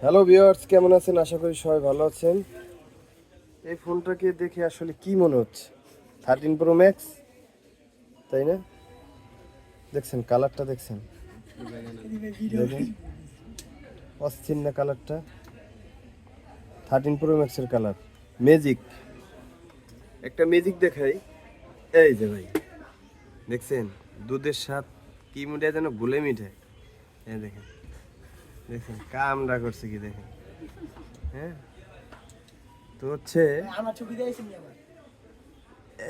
Hello viewers, কেমন আছেন? আশা করি সবাই ভালো আছেন। এই ফোনটাকে দেখে আসলে কি মনে হচ্ছে? 13 প্রো ম্যাক্স, তাই না? দেখছেন কালারটা, দেখছেন? দেখেন অস্থির না কালারটা? 13 প্রো ম্যাক্সের কালার ম্যাজিক। একটা ম্যাজিক দেখাই, এই যে ভাই, দেখছেন দুধের স্বাদ কি মিঠে যেন গুলে মিঠে। এই দেখেন, দেখছেন কামড়া করছে কি দেখেন। হ্যাঁ, তো হচ্ছে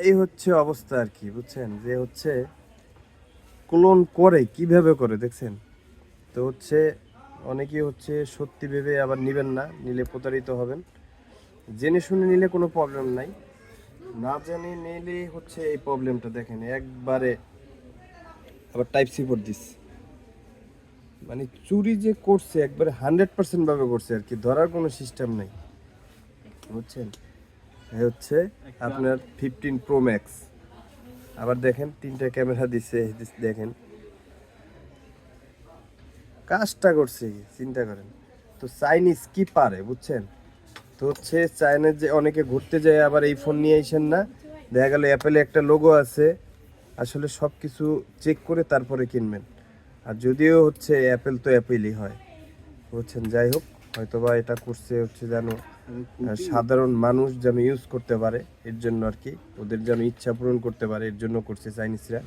এই হচ্ছে অবস্থা আর কি, বুঝছেন? যে হচ্ছে ক্লোন করে কিভাবে করে, দেখছেন? তো হচ্ছে অনেকেই হচ্ছে সত্যি ভেবে আবার নিবেন না, নিলে প্রতারিত হবেন। জেনে শুনে নিলে কোনো প্রবলেম নাই, না জেনে নিলে হচ্ছে এই প্রবলেমটা। দেখেন একবারে আবার টাইপ সি পোর্ট দিস, মানে চুরি যে করছে একবারে 100% ভাবে করছে আর কি, ধরার কোনো সিস্টেম নাই, বুঝছেন? এই হচ্ছে আপনার 15 প্রো ম্যাক্স। আবার দেখেন তিনটা ক্যামেরা দিছে, দেখেন কাজটা করছে কি চিন্তা করেন। তো চাইনিজ কি পারে, বুঝছেন? তো হচ্ছে চায়নার যে অনেকে ঘুরতে যায় আবার এই ফোন নিয়ে আইসেন না, দেখা গেল অ্যাপেলে একটা লোগো আছে, আসলে সব কিছু চেক করে তারপরে কিনবেন। আর যদিও হচ্ছে অ্যাপেল তো অ্যাপেলই হয়, বুঝছেন? যাই হোক, হয়তোবা এটা করছে হচ্ছে যেন সাধারণ মানুষ যেন ইউজ করতে পারে, এর জন্য আর কি, ওদের যেন ইচ্ছা পূরণ করতে পারে, এর জন্য করছে চাইনিজরা।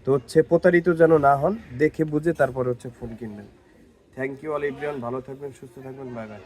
তো হচ্ছে প্রতারিত যেন না হন, দেখে বুঝে তারপরে হচ্ছে ফোন কিনবেন। থ্যাংক ইউ অল এভরিওয়ান, ভালো থাকবেন, সুস্থ থাকবেন, বাই বাই।